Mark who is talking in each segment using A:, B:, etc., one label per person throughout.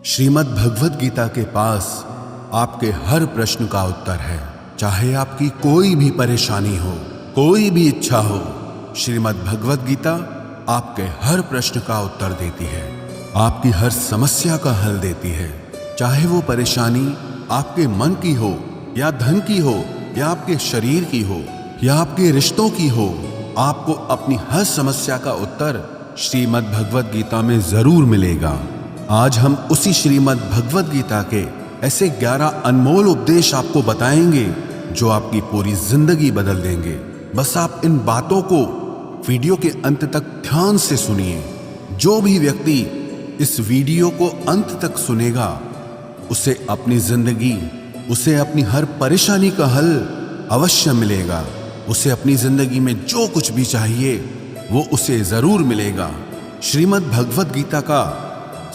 A: श्रीमद् भगवद गीता के पास आपके हर प्रश्न का उत्तर है। चाहे आपकी कोई भी परेशानी हो, कोई भी इच्छा हो, श्रीमद् भगवद गीता आपके हर प्रश्न का उत्तर देती है, आपकी हर समस्या का हल देती है। चाहे वो परेशानी आपके मन की हो या धन की हो या आपके शरीर की हो या आपके रिश्तों की हो, आपको अपनी हर समस्या का उत्तर श्रीमद् भगवद गीता में जरूर मिलेगा। आज हम उसी श्रीमद् भगवद गीता के ऐसे 11 अनमोल उपदेश आपको बताएंगे जो आपकी पूरी जिंदगी बदल देंगे। बस आप इन बातों को वीडियो के अंत तक ध्यान से सुनिए। जो भी व्यक्ति इस वीडियो को अंत तक सुनेगा उसे अपनी जिंदगी, उसे अपनी हर परेशानी का हल अवश्य मिलेगा। उसे अपनी जिंदगी में जो कुछ भी चाहिए वो उसे जरूर मिलेगा। श्रीमद् भगवद गीता का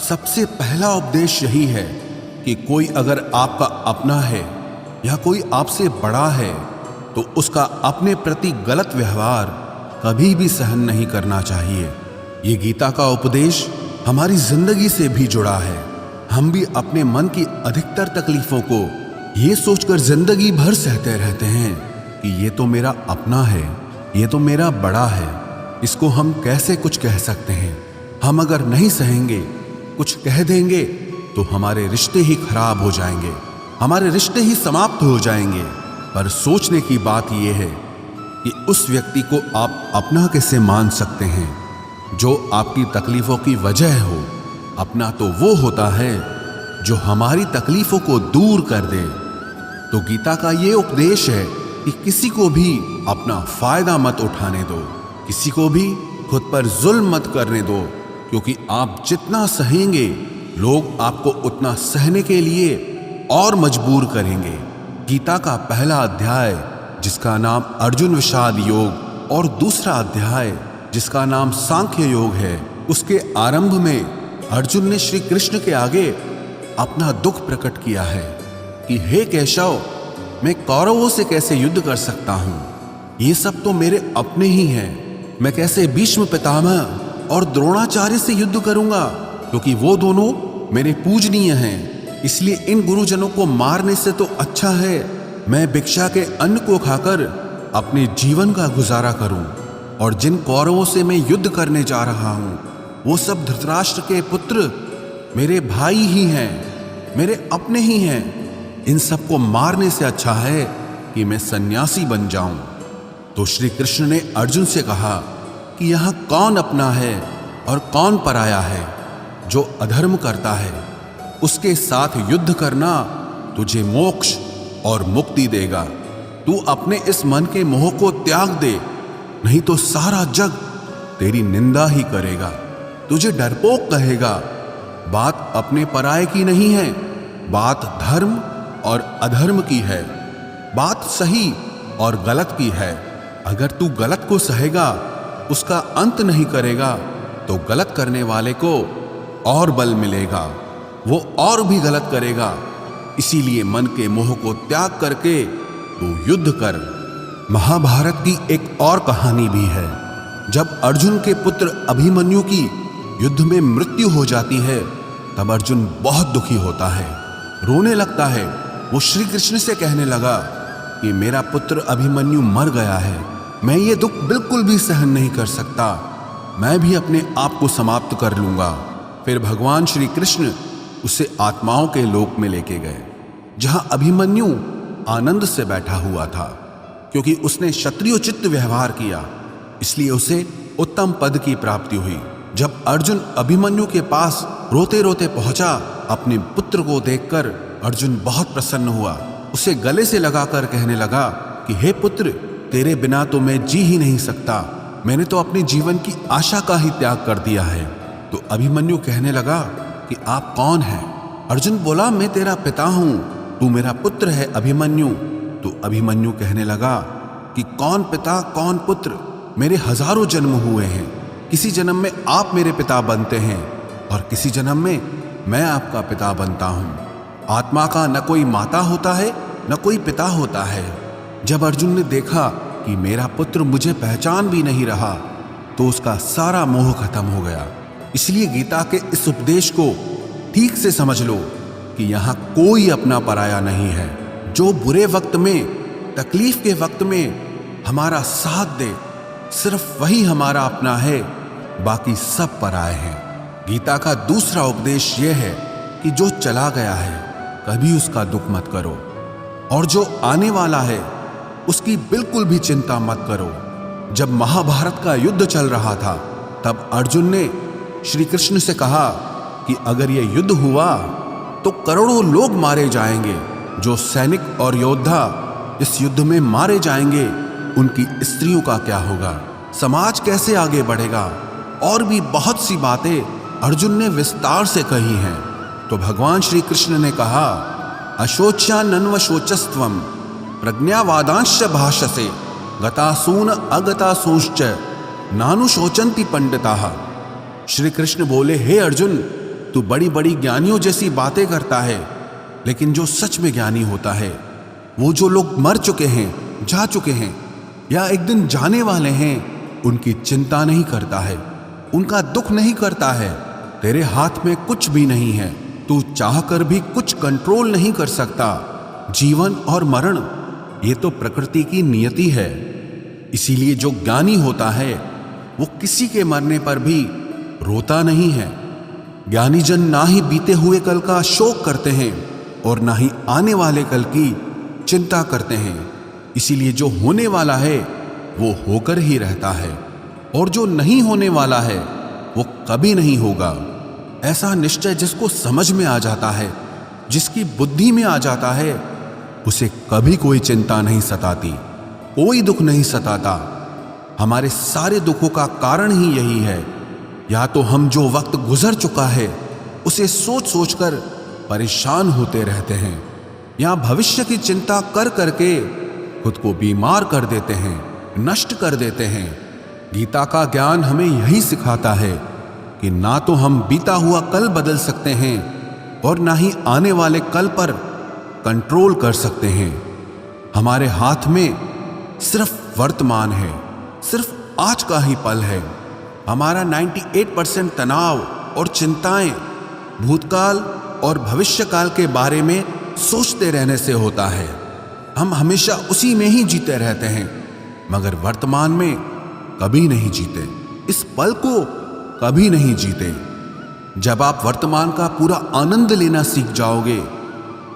A: सबसे पहला उपदेश यही है कि कोई अगर आपका अपना है या कोई आपसे बड़ा है तो उसका अपने प्रति गलत व्यवहार कभी भी सहन नहीं करना चाहिए। ये गीता का उपदेश हमारी जिंदगी से भी जुड़ा है। हम भी अपने मन की अधिकतर तकलीफों को ये सोचकर जिंदगी भर सहते रहते हैं कि ये तो मेरा अपना है, ये तो मेरा बड़ा है, इसको हम कैसे कुछ कह सकते हैं। हम अगर नहीं सहेंगे, कुछ कह देंगे तो हमारे रिश्ते ही खराब हो जाएंगे, हमारे रिश्ते ही समाप्त हो जाएंगे। पर सोचने की बात यह है कि उस व्यक्ति को आप अपना कैसे मान सकते हैं जो आपकी तकलीफों की वजह हो। अपना तो वो होता है जो हमारी तकलीफों को दूर कर दे। तो गीता का ये उपदेश है कि किसी को भी अपना फायदा मत उठाने दो, किसी को भी खुद पर जुल्म मत करने दो, क्योंकि आप जितना सहेंगे लोग आपको उतना सहने के लिए और मजबूर करेंगे। गीता का पहला अध्याय जिसका नाम अर्जुन विषाद योग और दूसरा अध्याय जिसका नाम सांख्य योग है, उसके आरंभ में अर्जुन ने श्री कृष्ण के आगे अपना दुख प्रकट किया है कि हे केशव, मैं कौरवों से कैसे युद्ध कर सकता हूं, ये सब तो मेरे अपने ही हैं। मैं कैसे भीष्म पितामह और द्रोणाचार्य से युद्ध करूंगा, क्योंकि वो दोनों मेरे पूजनीय हैं। इसलिए इन गुरुजनों को मारने से तो अच्छा है मैं भिक्षा के अन्न को खाकर अपने जीवन का गुजारा करूं। और जिन कौरवों से मैं युद्ध करने जा रहा हूं वो सब धृतराष्ट्र के पुत्र मेरे भाई ही हैं, मेरे अपने ही हैं। इन सबको मारने से अच्छा है कि मैं सन्यासी बन जाऊं। तो श्री कृष्ण ने अर्जुन से कहा कि यहां कौन अपना है और कौन पराया है। जो अधर्म करता है उसके साथ युद्ध करना तुझे मोक्ष और मुक्ति देगा। तू अपने इस मन के मोह को त्याग दे, नहीं तो सारा जग तेरी निंदा ही करेगा, तुझे डरपोक कहेगा। बात अपने पराये की नहीं है, बात धर्म और अधर्म की है, बात सही और गलत की है। अगर तू गलत को सहेगा, उसका अंत नहीं करेगा, तो गलत करने वाले को और बल मिलेगा, वो और भी गलत करेगा। इसीलिए मन के मोह को त्याग करके तू युद्ध कर। महाभारत की एक और कहानी भी है। जब अर्जुन के पुत्र अभिमन्यु की युद्ध में मृत्यु हो जाती है तब अर्जुन बहुत दुखी होता है, रोने लगता है। वो श्री कृष्ण से कहने लगा कि मेरा पुत्र अभिमन्यु मर गया है, मैं ये दुख बिल्कुल भी सहन नहीं कर सकता, मैं भी अपने आप को समाप्त कर लूंगा। फिर भगवान श्री कृष्ण उसे आत्माओं के लोक में लेके गए, जहां अभिमन्यु आनंद से बैठा हुआ था। क्योंकि उसने क्षत्रियोचित व्यवहार किया, इसलिए उसे उत्तम पद की प्राप्ति हुई। जब अर्जुन अभिमन्यु के पास रोते रोते पहुंचा, अपने पुत्र को देखकर अर्जुन बहुत प्रसन्न हुआ। उसे गले से लगाकर कहने लगा कि हे पुत्र, तेरे बिना तो मैं जी ही नहीं सकता, मैंने तो अपने जीवन की आशा का ही त्याग कर दिया है। तो अभिमन्यु कहने लगा कि आप कौन हैं? अर्जुन बोला, मैं तेरा पिता हूं, तू मेरा पुत्र है अभिमन्यु। तो अभिमन्यु कहने लगा कि कौन पिता कौन पुत्र, मेरे हजारों जन्म हुए हैं। किसी जन्म में आप मेरे पिता बनते हैं और किसी जन्म में मैं आपका पिता बनता हूं। आत्मा का न कोई माता होता है न कोई पिता होता है। जब अर्जुन ने देखा कि मेरा पुत्र मुझे पहचान भी नहीं रहा तो उसका सारा मोह खत्म हो गया। इसलिए गीता के इस उपदेश को ठीक से समझ लो कि यहां कोई अपना पराया नहीं है। जो बुरे वक्त में, तकलीफ के वक्त में हमारा साथ दे, सिर्फ वही हमारा अपना है, बाकी सब पराए हैं। गीता का दूसरा उपदेश यह है कि जो चला गया है कभी उसका दुख मत करो, और जो आने वाला है उसकी बिल्कुल भी चिंता मत करो। जब महाभारत का युद्ध चल रहा था तब अर्जुन ने श्री कृष्ण से कहा कि अगर यह युद्ध हुआ तो करोड़ों लोग मारे जाएंगे। जो सैनिक और योद्धा इस युद्ध में मारे जाएंगे उनकी स्त्रियों का क्या होगा, समाज कैसे आगे बढ़ेगा। और भी बहुत सी बातें अर्जुन ने विस्तार से कही हैं। तो भगवान श्री कृष्ण ने कहा, अशोच्यानन्व शोचस्त्वम प्रज्ञावादांश्च भाषसे गतासून अगतासूंश्च नानुशोचन्ति पंडिताः। श्री कृष्ण बोले, हे अर्जुन, तू बड़ी बड़ी ज्ञानियों जैसी बातें करता है, लेकिन जो सच में ज्ञानी होता है, वो जो लोग मर चुके हैं, जा चुके हैं या एक दिन जाने वाले हैं, उनकी चिंता नहीं करता है, उनका दुख नहीं करता है। तेरे हाथ में कुछ भी नहीं है, तू चाहकर भी कुछ कंट्रोल नहीं कर सकता। जीवन और मरण ये तो प्रकृति की नियति है। इसीलिए जो ज्ञानी होता है वो किसी के मरने पर भी रोता नहीं है। ज्ञानी जन ना ही बीते हुए कल का शोक करते हैं और ना ही आने वाले कल की चिंता करते हैं। इसीलिए जो होने वाला है वो होकर ही रहता है, और जो नहीं होने वाला है वो कभी नहीं होगा। ऐसा निश्चय जिसको समझ में आ जाता है, जिसकी बुद्धि में आ जाता है, उसे कभी कोई चिंता नहीं सताती, कोई दुख नहीं सताता। हमारे सारे दुखों का कारण ही यही है। या तो हम जो वक्त गुजर चुका है उसे सोच सोचकर परेशान होते रहते हैं, या भविष्य की चिंता कर करके खुद को बीमार कर देते हैं, नष्ट कर देते हैं। गीता का ज्ञान हमें यही सिखाता है कि ना तो हम बीता हुआ कल बदल सकते हैं और ना ही आने वाले कल पर कंट्रोल कर सकते हैं। हमारे हाथ में सिर्फ वर्तमान है, सिर्फ आज का ही पल है। हमारा 98% तनाव और चिंताएं भूतकाल और भविष्यकाल के बारे में सोचते रहने से होता है। हम हमेशा उसी में ही जीते रहते हैं, मगर वर्तमान में कभी नहीं जीते, इस पल को कभी नहीं जीते। जब आप वर्तमान का पूरा आनंद लेना सीख जाओगे,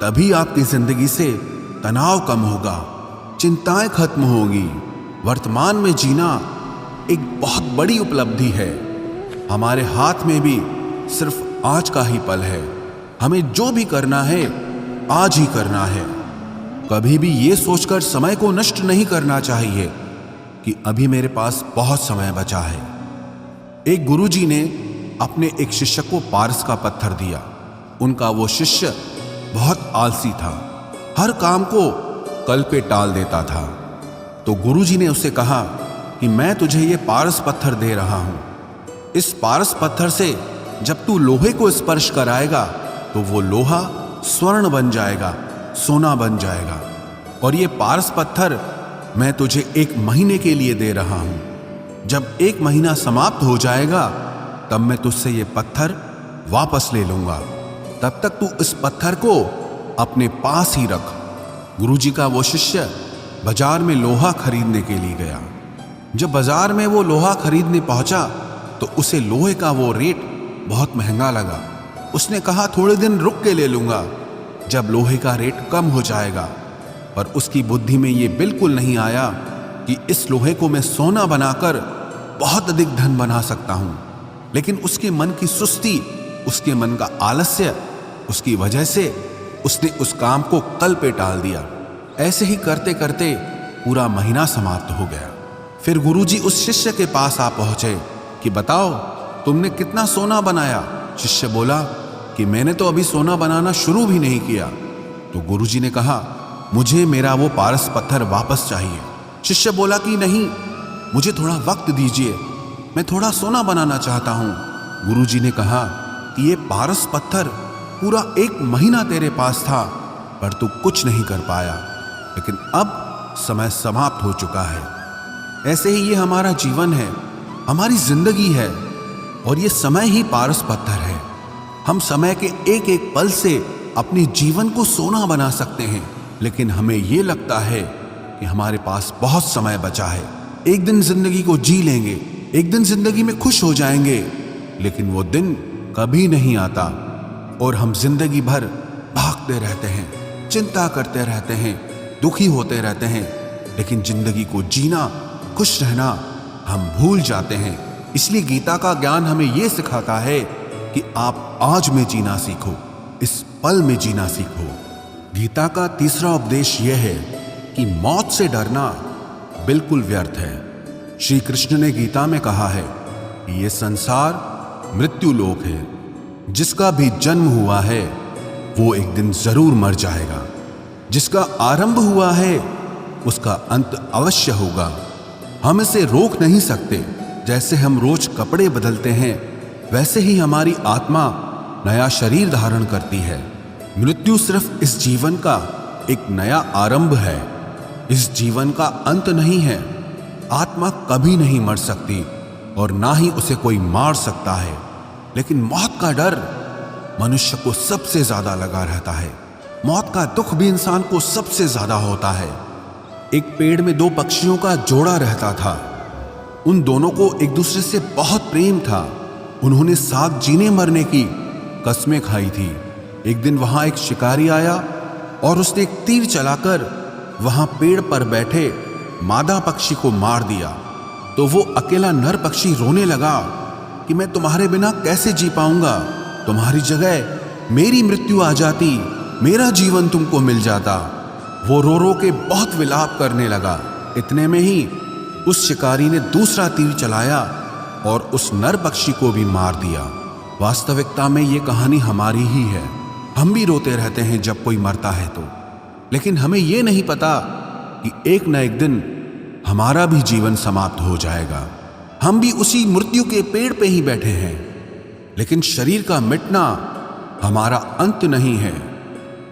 A: तभी आपकी जिंदगी से तनाव कम होगा, चिंताएं खत्म होंगी। वर्तमान में जीना एक बहुत बड़ी उपलब्धि है। हमारे हाथ में भी सिर्फ आज का ही पल है। हमें जो भी करना है आज ही करना है। कभी भी ये सोचकर समय को नष्ट नहीं करना चाहिए कि अभी मेरे पास बहुत समय बचा है। एक गुरुजी ने अपने एक शिष्य को पारस का पत्थर दिया। उनका वो शिष्य बहुत आलसी था, हर काम को कल पे टाल देता था। तो गुरुजी ने उसे कहा कि मैं तुझे ये पारस पत्थर दे रहा हूं। इस पारस पत्थर से जब तू लोहे को स्पर्श कराएगा तो वो लोहा स्वर्ण बन जाएगा, सोना बन जाएगा। और ये पारस पत्थर मैं तुझे 1 महीने के लिए दे रहा हूं। जब 1 महीना समाप्त हो जाएगा तब मैं तुझसे ये पत्थर वापस ले लूंगा। तब तक तू इस पत्थर को अपने पास ही रख। गुरुजी का वो शिष्य बाजार में लोहा खरीदने के लिए गया। जब बाजार में वो लोहा खरीदने पहुंचा तो उसे लोहे का वो रेट बहुत महंगा लगा। उसने कहा थोड़े दिन रुक के ले लूंगा, जब लोहे का रेट कम हो जाएगा। पर उसकी बुद्धि में ये बिल्कुल नहीं आया कि इस लोहे को मैं सोना बनाकर बहुत अधिक धन बना सकता हूं। लेकिन उसके मन की सुस्ती, उसके मन का आलस्य, उसकी वजह से उसने उस काम को कल पे टाल दिया। ऐसे ही करते करते पूरा महीना समाप्त हो गया। फिर गुरुजी उस शिष्य के पास आ पहुंचे कि बताओ तुमने कितना सोना बनाया। शिष्य बोला कि मैंने तो अभी सोना बनाना शुरू भी नहीं किया। तो गुरुजी ने कहा मुझे मेरा वो पारस पत्थर वापस चाहिए। शिष्य बोला कि नहीं, मुझे थोड़ा वक्त दीजिए, मैं थोड़ा सोना बनाना चाहता हूं। गुरुजी ने कहा कि ये पारस पत्थर पूरा 1 महीना तेरे पास था, पर तू कुछ नहीं कर पाया, लेकिन अब समय समाप्त हो चुका है। ऐसे ही ये हमारा जीवन है, हमारी जिंदगी है, और ये समय ही पारस पत्थर है। हम समय के एक एक पल से अपने जीवन को सोना बना सकते हैं, लेकिन हमें यह लगता है कि हमारे पास बहुत समय बचा है, एक दिन जिंदगी को जी लेंगे, एक दिन जिंदगी में खुश हो जाएंगे। लेकिन वो दिन कभी नहीं आता और हम जिंदगी भर भागते रहते हैं, चिंता करते रहते हैं, दुखी होते रहते हैं, लेकिन जिंदगी को जीना, खुश रहना हम भूल जाते हैं। इसलिए गीता का ज्ञान हमें यह सिखाता है कि आप आज में जीना सीखो, इस पल में जीना सीखो। गीता का तीसरा उपदेश यह है कि मौत से डरना बिल्कुल व्यर्थ है। श्री कृष्ण ने गीता में कहा है कि यह संसार मृत्यु लोक है, जिसका भी जन्म हुआ है वो एक दिन जरूर मर जाएगा, जिसका आरंभ हुआ है उसका अंत अवश्य होगा। हम इसे रोक नहीं सकते। जैसे हम रोज कपड़े बदलते हैं, वैसे ही हमारी आत्मा नया शरीर धारण करती है। मृत्यु सिर्फ इस जीवन का एक नया आरंभ है, इस जीवन का अंत नहीं है। आत्मा कभी नहीं मर सकती और ना ही उसे कोई मार सकता है, लेकिन मौत का डर मनुष्य को सबसे ज्यादा लगा रहता है। मौत का दुख भी इंसान को सबसे ज्यादा होता है। एक पेड़ में दो पक्षियों का जोड़ा रहता था। उन दोनों को एक दूसरे से बहुत प्रेम था। उन्होंने साथ जीने मरने की कस्में खाई थी। एक दिन वहां एक शिकारी आया और उसने एक तीर चलाकर वहां पेड़ पर बैठे मादा पक्षी को मार दिया। तो वो अकेला नर पक्षी रोने लगा कि मैं तुम्हारे बिना कैसे जी पाऊंगा, तुम्हारी जगह मेरी मृत्यु आ जाती, मेरा जीवन तुमको मिल जाता। वो रो रो के बहुत विलाप करने लगा। इतने में ही उस शिकारी ने दूसरा तीर चलाया और उस नर पक्षी को भी मार दिया। वास्तविकता में ये कहानी हमारी ही है। हम भी रोते रहते हैं जब कोई मरता है तो, लेकिन हमें ये नहीं पता कि एक न एक दिन हमारा भी जीवन समाप्त हो जाएगा। हम भी उसी मृत्यु के पेड़ पे ही बैठे हैं, लेकिन शरीर का मिटना हमारा अंत नहीं है।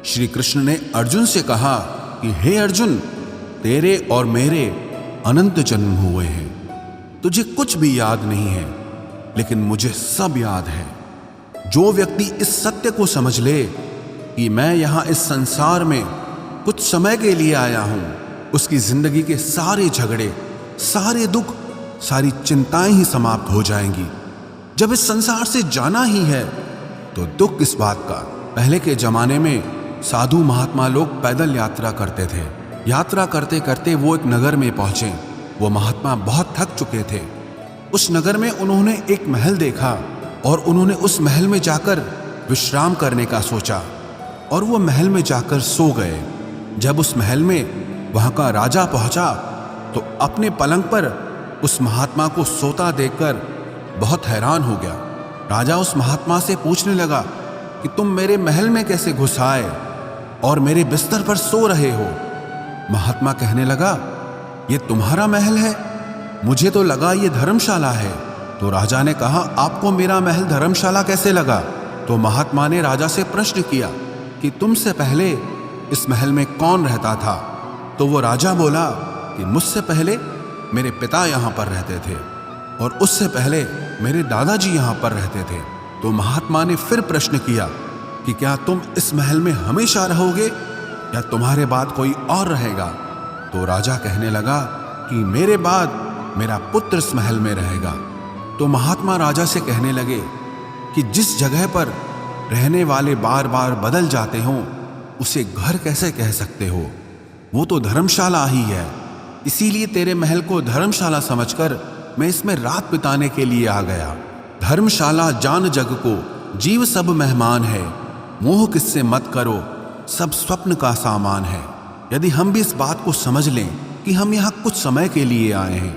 A: श्री कृष्ण ने अर्जुन से कहा कि हे अर्जुन, तेरे और मेरे अनंत जन्म हुए हैं। तुझे कुछ भी याद नहीं है, लेकिन मुझे सब याद है। जो व्यक्ति इस सत्य को समझ ले कि मैं यहां इस संसार में कुछ समय के लिए आया हूं, उसकी जिंदगी के सारे झगड़े, सारे दुख, सारी चिंताएं ही समाप्त हो जाएंगी। जब इस संसार से जाना ही है तो दुख किस बात का। पहले के जमाने में साधु महात्मा लोग पैदल यात्रा करते थे। यात्रा करते करते वो एक नगर में पहुंचे। वो महात्मा बहुत थक चुके थे। उस नगर में उन्होंने एक महल देखा और उन्होंने उस महल में जाकर विश्राम करने का सोचा और वो महल में जाकर सो गए। जब उस महल में वहां का राजा पहुंचा तो अपने पलंग पर उस महात्मा को सोता देखकर बहुत हैरान हो गया। राजा उस महात्मा से पूछने लगा कि तुम मेरे महल में कैसे घुस आए और मेरे बिस्तर पर सो रहे हो। महात्मा कहने लगा, ये तुम्हारा महल है, मुझे तो लगा ये धर्मशाला है। तो राजा ने कहा, आपको मेरा महल धर्मशाला कैसे लगा? तो महात्मा ने राजा से प्रश्न किया कि तुमसे पहले इस महल में कौन रहता था? तो वो राजा बोला कि मुझसे पहले मेरे पिता यहाँ पर रहते थे और उससे पहले मेरे दादाजी यहाँ पर रहते थे। तो महात्मा ने फिर प्रश्न किया कि क्या तुम इस महल में हमेशा रहोगे या तुम्हारे बाद कोई और रहेगा? तो राजा कहने लगा कि मेरे बाद मेरा पुत्र इस महल में रहेगा। तो महात्मा राजा से कहने लगे कि जिस जगह पर रहने वाले बार बार बदल जाते हों उसे घर कैसे कह सकते हो? वो तो धर्मशाला ही है। इसीलिए तेरे महल को धर्मशाला समझकर मैं इसमें रात बिताने के लिए आ गया। धर्मशाला जान जग को, जीव सब मेहमान है, मोह किससे मत करो, सब स्वप्न का सामान है। यदि हम भी इस बात को समझ लें कि हम यहाँ कुछ समय के लिए आए हैं,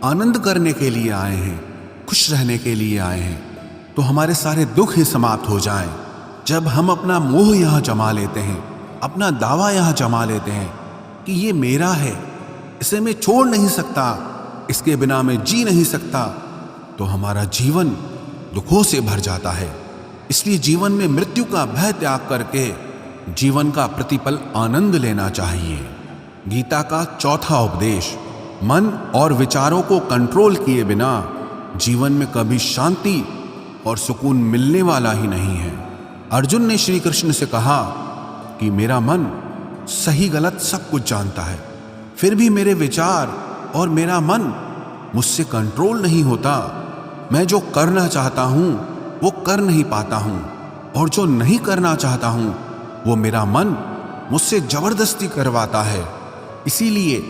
A: आनंद करने के लिए आए हैं, खुश रहने के लिए आए हैं, तो हमारे सारे दुख ही समाप्त हो जाएं। जब हम अपना मोह यहाँ जमा लेते हैं, अपना दावा यहाँ जमा लेते हैं कि ये मेरा है, इसे मैं छोड़ नहीं सकता, इसके बिना मैं जी नहीं सकता, तो हमारा जीवन दुखों से भर जाता है। इसलिए जीवन में मृत्यु का भय त्याग करके जीवन का प्रतिपल आनंद लेना चाहिए। गीता का चौथा उपदेश, मन और विचारों को कंट्रोल किए बिना जीवन में कभी शांति और सुकून मिलने वाला ही नहीं है। अर्जुन ने श्री कृष्ण से कहा कि मेरा मन सही गलत सब कुछ जानता है, फिर भी मेरे विचार और मेरा मन मुझसे कंट्रोल नहीं होता। मैं जो करना चाहता हूं वो कर नहीं पाता हूं, और जो नहीं करना चाहता हूं वो मेरा मन मुझसे जबरदस्ती करवाता है। इसीलिए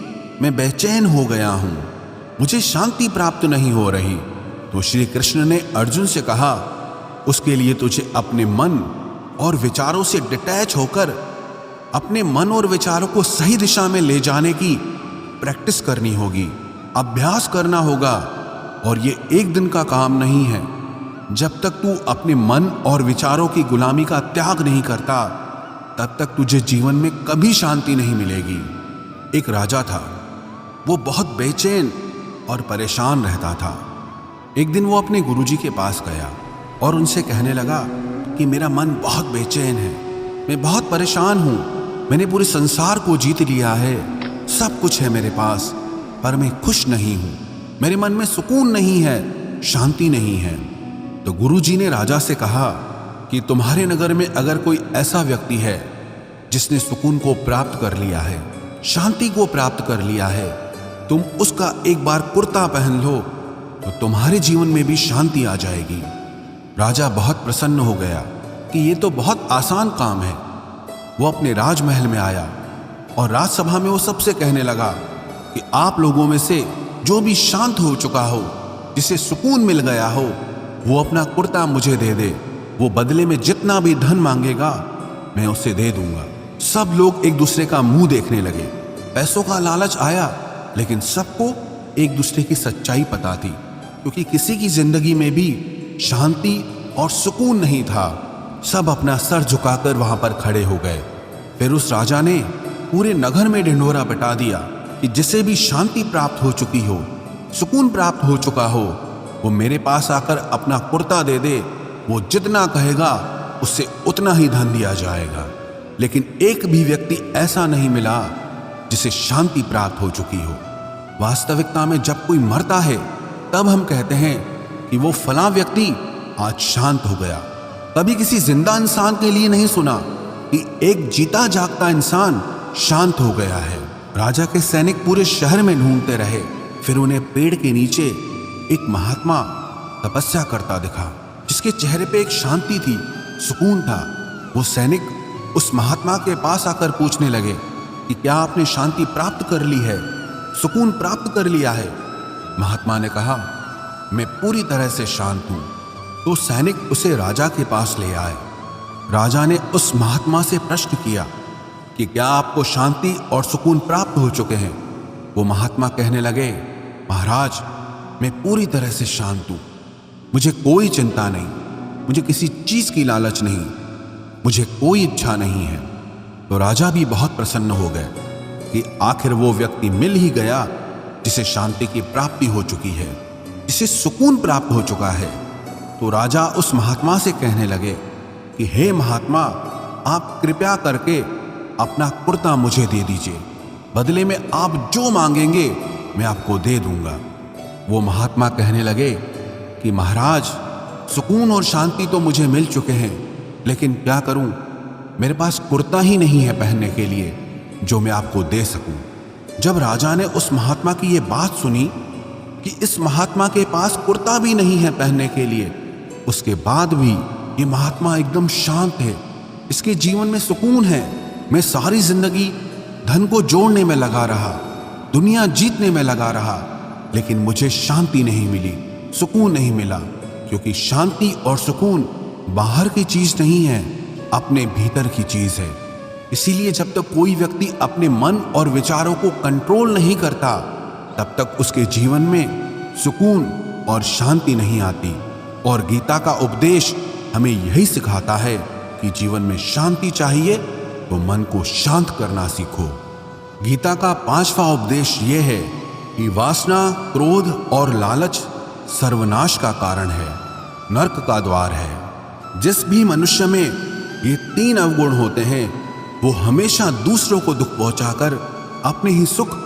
A: मैं बेचैन हो गया हूं, मुझे शांति प्राप्त नहीं हो रही। तो श्री कृष्ण ने अर्जुन से कहा, उसके लिए तुझे अपने मन और विचारों से डिटैच होकर अपने मन और विचारों को सही दिशा में ले जाने की प्रैक्टिस करनी होगी, अभ्यास करना होगा। और ये एक दिन का काम नहीं है। जब तक तू अपने मन और विचारों की गुलामी का त्याग नहीं करता, तब तक तुझे जीवन में कभी शांति नहीं मिलेगी। एक राजा था, वो बहुत बेचैन और परेशान रहता था। एक दिन वो अपने गुरुजी के पास गया और उनसे कहने लगा कि मेरा मन बहुत बेचैन है, मैं बहुत परेशान हूँ, मैंने पूरे संसार को जीत लिया है, सब कुछ है मेरे पास, पर मैं खुश नहीं हूँ, मेरे मन में सुकून नहीं है, शांति नहीं है। तो गुरुजी ने राजा से कहा कि तुम्हारे नगर में अगर कोई ऐसा व्यक्ति है जिसने सुकून को प्राप्त कर लिया है, शांति को प्राप्त कर लिया है, तुम उसका एक बार कुर्ता पहन लो तो तुम्हारे जीवन में भी शांति आ जाएगी। राजा बहुत प्रसन्न हो गया कि ये तो बहुत आसान काम है। वो अपने राजमहल में आया और राजसभा में वो सबसे कहने लगा कि आप लोगों में से जो भी शांत हो चुका हो, जिसे सुकून मिल गया हो, वो अपना कुर्ता मुझे दे दे। वो बदले में जितना भी धन मांगेगा मैं उसे दे दूंगा। सब लोग एक दूसरे का मुंह देखने लगे। पैसों का लालच आया, लेकिन सबको एक दूसरे की सच्चाई पता थी, क्योंकि किसी की जिंदगी में भी शांति और सुकून नहीं था। सब अपना सर झुकाकर वहां पर खड़े हो गए। फिर उस राजा ने पूरे नगर में ढिंढोरा पिटा दिया कि जिसे भी शांति प्राप्त हो चुकी हो, सुकून प्राप्त हो चुका हो, वो मेरे पास आकर अपना कुर्ता दे दे। वो जितना कहेगा उससे उतना ही धन दिया जाएगा। लेकिन एक भी व्यक्ति ऐसा नहीं मिला जिसे शांति प्राप्त हो चुकी हो। वास्तविकता में जब कोई मरता है तब हम कहते हैं कि वो फलां व्यक्ति आज शांत हो गया। कभी किसी जिंदा इंसान के लिए नहीं सुना कि एक जीता जागता इंसान शांत हो गया है। राजा के सैनिक पूरे शहर में ढूंढते रहे, फिर उन्हें पेड़ के नीचे एक महात्मा तपस्या करता दिखा, जिसके चेहरे पे एक शांति थी, सुकून था। वो सैनिक उस महात्मा के पास आकर पूछने लगे कि क्या आपने शांति प्राप्त कर ली है, सुकून प्राप्त कर लिया है? महात्मा ने कहा, मैं पूरी तरह से शांत हूं। तो सैनिक उसे राजा के पास ले आए। राजा ने उस महात्मा से प्रश्न किया कि क्या आपको शांति और सुकून प्राप्त हो चुके हैं? वो महात्मा कहने लगे, महाराज, मैं पूरी तरह से शांत हूं, मुझे कोई चिंता नहीं, मुझे किसी चीज की लालच नहीं, मुझे कोई इच्छा नहीं है। तो राजा भी बहुत प्रसन्न हो गए कि आखिर वो व्यक्ति मिल ही गया जिसे शांति की प्राप्ति हो चुकी है, जिसे सुकून प्राप्त हो चुका है। तो राजा उस महात्मा से कहने लगे कि हे महात्मा, आप कृपया करके अपना कुर्ता मुझे दे दीजिए, बदले में आप जो मांगेंगे मैं आपको दे दूंगा। वो महात्मा कहने लगे कि महाराज, सुकून और शांति तो मुझे मिल चुके हैं, लेकिन क्या करूं, मेरे पास कुर्ता ही नहीं है पहनने के लिए जो मैं आपको दे सकूं। जब राजा ने उस महात्मा की ये बात सुनी कि इस महात्मा के पास कुर्ता भी नहीं है पहनने के लिए, उसके बाद भी ये महात्मा एकदम शांत है, इसके जीवन में सुकून है। मैं सारी जिंदगी धन को जोड़ने में लगा रहा, दुनिया जीतने में लगा रहा, लेकिन मुझे शांति नहीं मिली, सुकून नहीं मिला, क्योंकि शांति और सुकून बाहर की चीज नहीं है, अपने भीतर की चीज है। इसीलिए जब तक कोई व्यक्ति अपने मन और विचारों को कंट्रोल नहीं करता, तब तक उसके जीवन में सुकून और शांति नहीं आती। और गीता का उपदेश हमें यही सिखाता है कि जीवन में शांति चाहिए तो मन को शांत करना सीखो। गीता का 5वां उपदेश यह है कि वासना, क्रोध और लालच सर्वनाश का कारण है, नरक का द्वार है। जिस भी मनुष्य में ये 3 अवगुण होते हैं, वो हमेशा दूसरों को दुख पहुंचाकर अपने ही सुख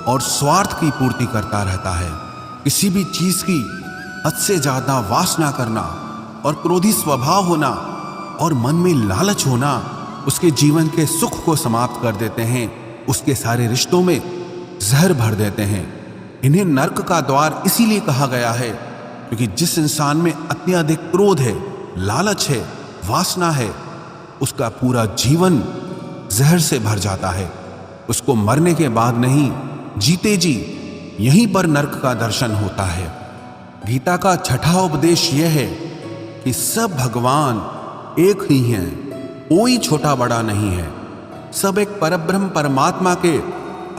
A: और स्वार्थ की पूर्ति करता रहता है। किसी भी चीज की हद से ज्यादा वासना करना और क्रोधी स्वभाव होना और मन में लालच होना उसके जीवन के सुख को समाप्त कर देते हैं, उसके सारे रिश्तों में जहर भर देते हैं। इन्हें नर्क का द्वार इसीलिए कहा गया है क्योंकि जिस इंसान में अत्यधिक क्रोध है, लालच है, वासना है, उसका पूरा जीवन जहर से भर जाता है। उसको मरने के बाद नहीं, जीते जी यहीं पर नर्क का दर्शन होता है। गीता का छठा उपदेश यह है कि सब भगवान एक ही हैं, कोई छोटा बड़ा नहीं है। सब एक परब्रह्म परमात्मा के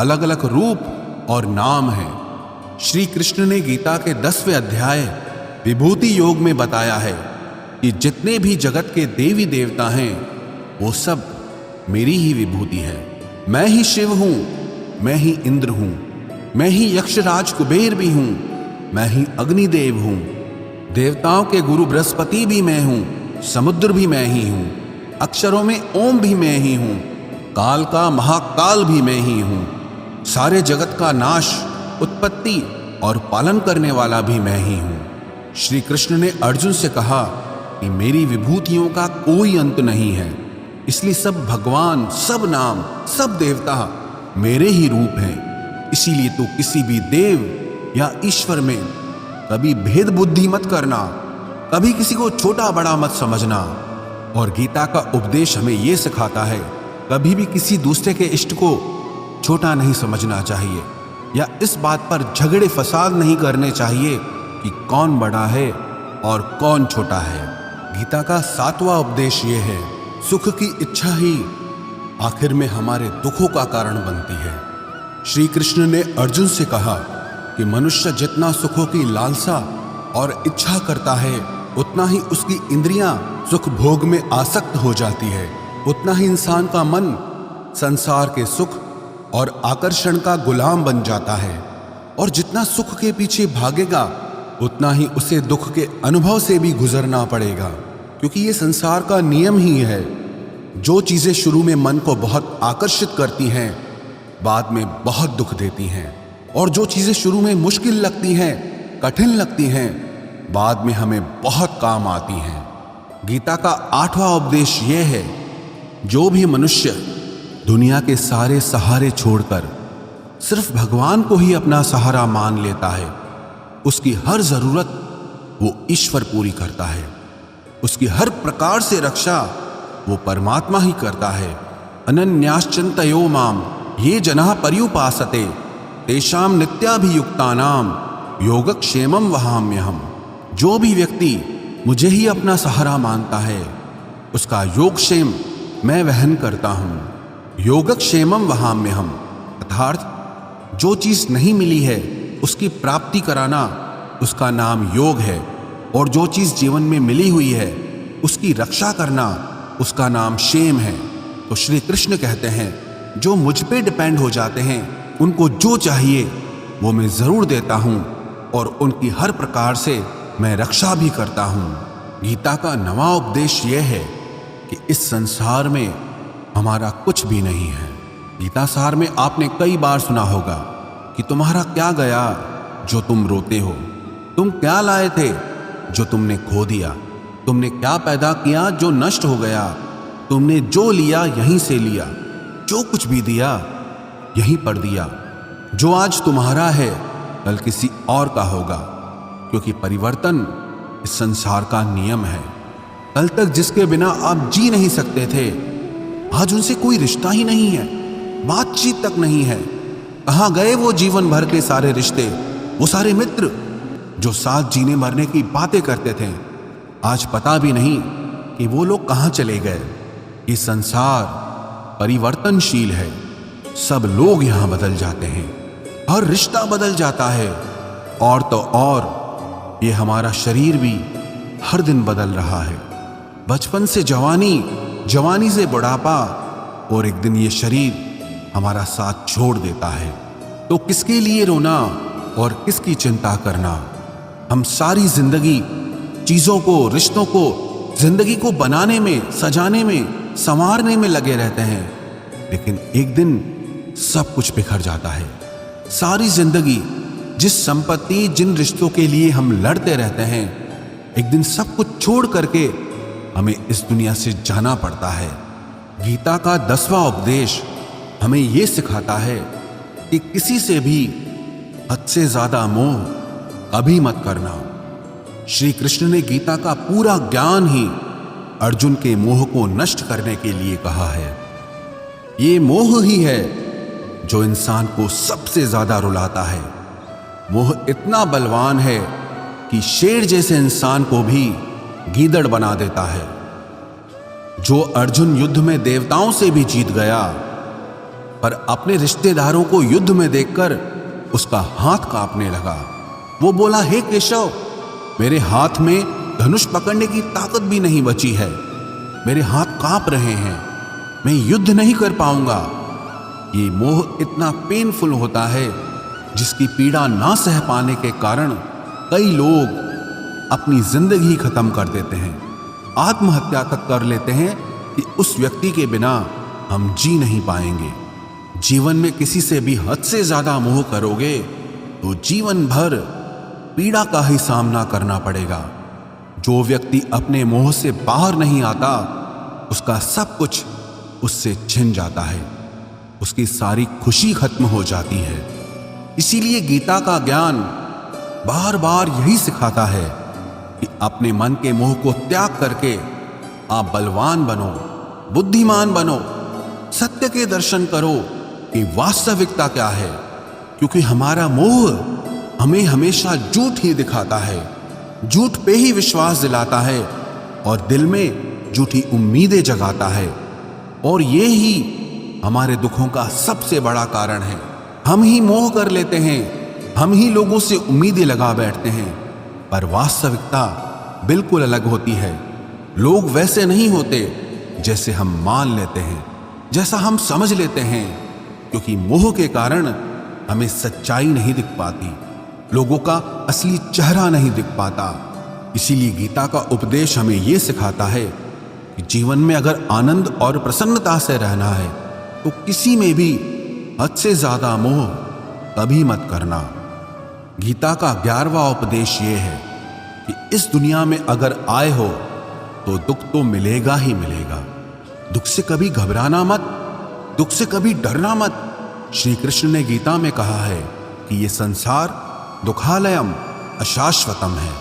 A: अलग अलग रूप और नाम हैं। श्री कृष्ण ने गीता के 10वें अध्याय विभूति योग में बताया है कि जितने भी जगत के देवी देवता हैं वो सब मेरी ही विभूति है। मैं ही शिव हूं, मैं ही इंद्र हूं, मैं ही यक्षराज कुबेर भी हूं, मैं ही अग्निदेव हूं, देवताओं के गुरु बृहस्पति भी मैं हूं, समुद्र भी मैं ही हूं, अक्षरों में ओम भी मैं ही हूं, काल का महाकाल भी मैं ही हूं, सारे जगत का नाश, उत्पत्ति और पालन करने वाला भी मैं ही हूं। श्री कृष्ण ने अर्जुन से कहा कि मेरी विभूतियों का कोई अंत नहीं है, इसलिए सब भगवान, सब नाम, सब देवता मेरे ही रूप हैं। इसीलिए तू किसी भी देव या ईश्वर में कभी भेद बुद्धि मत करना, कभी किसी को छोटा बड़ा मत समझना। और गीता का उपदेश हमें यह सिखाता है कभी भी किसी दूसरे के इष्ट को छोटा नहीं समझना चाहिए या इस बात पर झगड़े फसाद नहीं करने चाहिए कि कौन बड़ा है और कौन छोटा है। गीता का 7वां उपदेश यह है, सुख की इच्छा ही आखिर में हमारे दुखों का कारण बनती है। श्री कृष्ण ने अर्जुन से कहा कि मनुष्य जितना सुखों की लालसा और इच्छा करता है उतना ही उसकी इंद्रियां सुख भोग में आसक्त हो जाती है, उतना ही इंसान का मन संसार के सुख और आकर्षण का गुलाम बन जाता है। और जितना सुख के पीछे भागेगा उतना ही उसे दुख के अनुभव से भी गुजरना पड़ेगा, क्योंकि ये संसार का नियम ही है। जो चीजें शुरू में मन को बहुत आकर्षित करती हैं बाद में बहुत दुख देती हैं, और जो चीजें शुरू में मुश्किल लगती हैं, कठिन लगती हैं, बाद में हमें बहुत काम आती हैं। गीता का 8वां उपदेश यह है, जो भी मनुष्य दुनिया के सारे सहारे छोड़कर सिर्फ भगवान को ही अपना सहारा मान लेता है, उसकी हर जरूरत वो ईश्वर पूरी करता है, उसकी हर प्रकार से रक्षा वो परमात्मा ही करता है। अनन्याश्चिन्तयो माम ये जनाः पर्युपासते तेषां नित्याभियुक्तानां योगक्षेमं वहाम्यहम्। जो भी व्यक्ति मुझे ही अपना सहारा मानता है उसका योगक्षेम मैं वहन करता हूँ। योगक्षेमं वहाम्यहम् अर्थात जो चीज नहीं मिली है उसकी प्राप्ति कराना उसका नाम योग है, और जो चीज जीवन में मिली हुई है उसकी रक्षा करना उसका नाम क्षेम है। तो श्री कृष्ण कहते हैं जो मुझ पे डिपेंड हो जाते हैं उनको जो चाहिए वो मैं जरूर देता हूँ और उनकी हर प्रकार से मैं रक्षा भी करता हूँ। गीता का 9वां उपदेश यह है कि इस संसार में हमारा कुछ भी नहीं है। गीता सार में आपने कई बार सुना होगा कि तुम्हारा क्या गया जो तुम रोते हो, तुम क्या लाए थे जो तुमने खो दिया, तुमने क्या पैदा किया जो नष्ट हो गया, तुमने जो लिया यहीं से लिया, जो कुछ भी दिया यहीं पर दिया। जो आज तुम्हारा है कल किसी और का होगा, क्योंकि परिवर्तन इस संसार का नियम है। कल तक जिसके बिना आप जी नहीं सकते थे आज उनसे कोई रिश्ता ही नहीं है, बातचीत तक नहीं है। कहाँ गए वो जीवन भर के सारे रिश्ते, वो सारे मित्र जो साथ जीने मरने की बातें करते थे, आज पता भी नहीं कि वो लोग कहाँ चले गए। ये संसार परिवर्तनशील है, सब लोग यहाँ बदल जाते हैं, हर रिश्ता बदल जाता है, और तो और ये हमारा शरीर भी हर दिन बदल रहा है। बचपन से जवानी, जवानी से बुढ़ापा, और एक दिन ये शरीर हमारा साथ छोड़ देता है। तो किसके लिए रोना और किसकी चिंता करना। हम सारी जिंदगी चीजों को, रिश्तों को, जिंदगी को बनाने में, सजाने में, संवारने में लगे रहते हैं, लेकिन एक दिन सब कुछ बिखर जाता है। सारी जिंदगी जिस संपत्ति, जिन रिश्तों के लिए हम लड़ते रहते हैं एक दिन सब कुछ छोड़ करके हमें इस दुनिया से जाना पड़ता है। गीता का 10वां उपदेश हमें यह सिखाता है कि किसी से भी हद से ज्यादा मोह कभी मत करना। श्री कृष्ण ने गीता का पूरा ज्ञान ही अर्जुन के मोह को नष्ट करने के लिए कहा है। ये मोह ही है जो इंसान को सबसे ज्यादा रुलाता है। मोह इतना बलवान है कि शेर जैसे इंसान को भी गीदड़ बना देता है। जो अर्जुन युद्ध में देवताओं से भी जीत गया, पर अपने रिश्तेदारों को युद्ध में देखकर उसका हाथ कांपने लगा। वो बोला, हे केशव, मेरे हाथ में धनुष पकड़ने की ताकत भी नहीं बची है, मेरे हाथ कांप रहे हैं, मैं युद्ध नहीं कर पाऊंगा। ये मोह इतना पेनफुल होता है जिसकी पीड़ा ना सह पाने के कारण कई लोग अपनी जिंदगी खत्म कर देते हैं, आत्महत्या तक कर लेते हैं कि उस व्यक्ति के बिना हम जी नहीं पाएंगे। जीवन में किसी से भी हद से ज्यादा मोह करोगे तो जीवन भर पीड़ा का ही सामना करना पड़ेगा। जो व्यक्ति अपने मोह से बाहर नहीं आता, उसका सब कुछ उससे छिन जाता है, उसकी सारी खुशी खत्म हो जाती है। इसीलिए गीता का ज्ञान बार बार यही सिखाता है कि अपने मन के मोह को त्याग करके आप बलवान बनो, बुद्धिमान बनो, सत्य के दर्शन करो कि वास्तविकता क्या है। क्योंकि हमारा मोह हमें हमेशा झूठ ही दिखाता है, झूठ पे ही विश्वास दिलाता है और दिल में झूठी उम्मीदें जगाता है। और ये ही हमारे दुखों का सबसे बड़ा कारण है। हम ही मोह कर लेते हैं, हम ही लोगों से उम्मीदें लगा बैठते हैं, पर वास्तविकता बिल्कुल अलग होती है। लोग वैसे नहीं होते जैसे हम मान लेते हैं, जैसा हम समझ लेते हैं, क्योंकि मोह के कारण हमें सच्चाई नहीं दिख पाती, लोगों का असली चेहरा नहीं दिख पाता। इसीलिए गीता का उपदेश हमें यह सिखाता है कि जीवन में अगर आनंद और प्रसन्नता से रहना है तो किसी में भी हद से ज्यादा मोह कभी मत करना। गीता का 11वां उपदेश ये है कि इस दुनिया में अगर आए हो तो दुख तो मिलेगा ही मिलेगा। दुख से कभी घबराना मत, दुख से कभी डरना मत। श्री कृष्ण ने गीता में कहा है कि ये संसार दुखालयम अशाश्वतम है,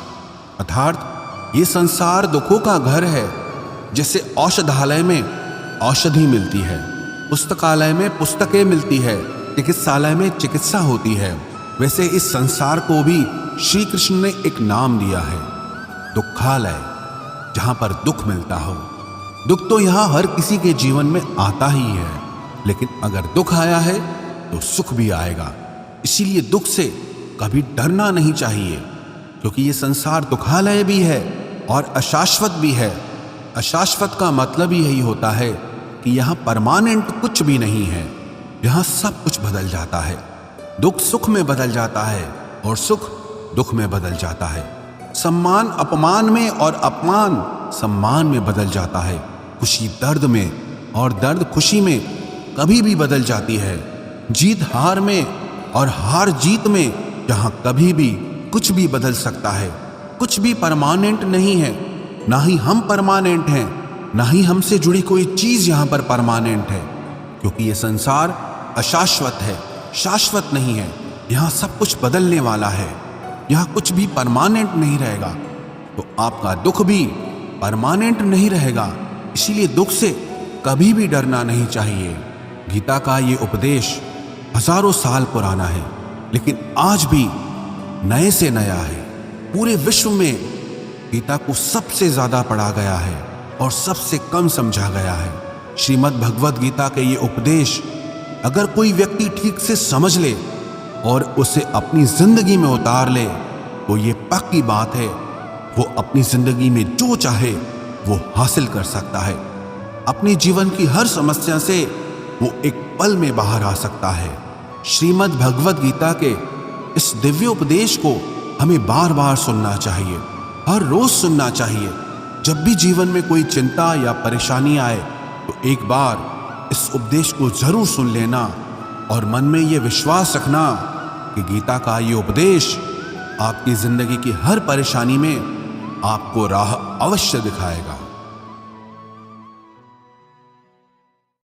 A: अर्थात ये संसार दुखों का घर है। जैसे औषधालय में औषधि मिलती है, पुस्तकालय में पुस्तकें मिलती है, चिकित्सालय में चिकित्सा होती है, वैसे इस संसार को भी श्री कृष्ण ने एक नाम दिया है, दुखालय, जहां पर दुख मिलता हो। दुख तो यहां हर किसी के जीवन में आता ही है, लेकिन अगर दुख आया है तो सुख भी आएगा। इसीलिए दुख से कभी डरना नहीं चाहिए, क्योंकि ये संसार दुखालय भी है और अशाश्वत भी है। अशाश्वत का मतलब ही यही होता है कि यहाँ परमानेंट कुछ भी नहीं है, यहाँ सब कुछ बदल जाता है। दुख सुख में बदल जाता है और सुख दुख में बदल जाता है। सम्मान अपमान में और अपमान सम्मान में बदल जाता है। खुशी दर्द में और दर्द खुशी में कभी भी बदल जाती है। जीत हार में और हार जीत में, जहाँ कभी भी कुछ भी बदल सकता है। कुछ भी परमानेंट नहीं है, ना ही हम परमानेंट हैं, ना ही हमसे जुड़ी कोई चीज यहाँ पर परमानेंट है, क्योंकि ये संसार अशाश्वत है, शाश्वत नहीं है। यहाँ सब कुछ बदलने वाला है, यहाँ कुछ भी परमानेंट नहीं रहेगा। तो आपका दुख भी परमानेंट नहीं रहेगा, इसीलिए दुख से कभी भी डरना नहीं चाहिए। गीता का ये उपदेश हजारों साल पुराना है, लेकिन आज भी नए से नया है। पूरे विश्व में गीता को सबसे ज्यादा पढ़ा गया है और सबसे कम समझा गया है। श्रीमद् भगवद गीता के ये उपदेश अगर कोई व्यक्ति ठीक से समझ ले और उसे अपनी जिंदगी में उतार ले तो ये पक्की बात है, वो अपनी जिंदगी में जो चाहे वो हासिल कर सकता है। अपने जीवन की हर समस्या से वो एक पल में बाहर आ सकता है। श्रीमद् भगवद गीता के इस दिव्य उपदेश को हमें बार बार सुनना चाहिए, हर रोज सुनना चाहिए। जब भी जीवन में कोई चिंता या परेशानी आए तो एक बार इस उपदेश को जरूर सुन लेना और मन में ये विश्वास रखना कि गीता का ये उपदेश आपकी जिंदगी की हर परेशानी में आपको राह अवश्य दिखाएगा।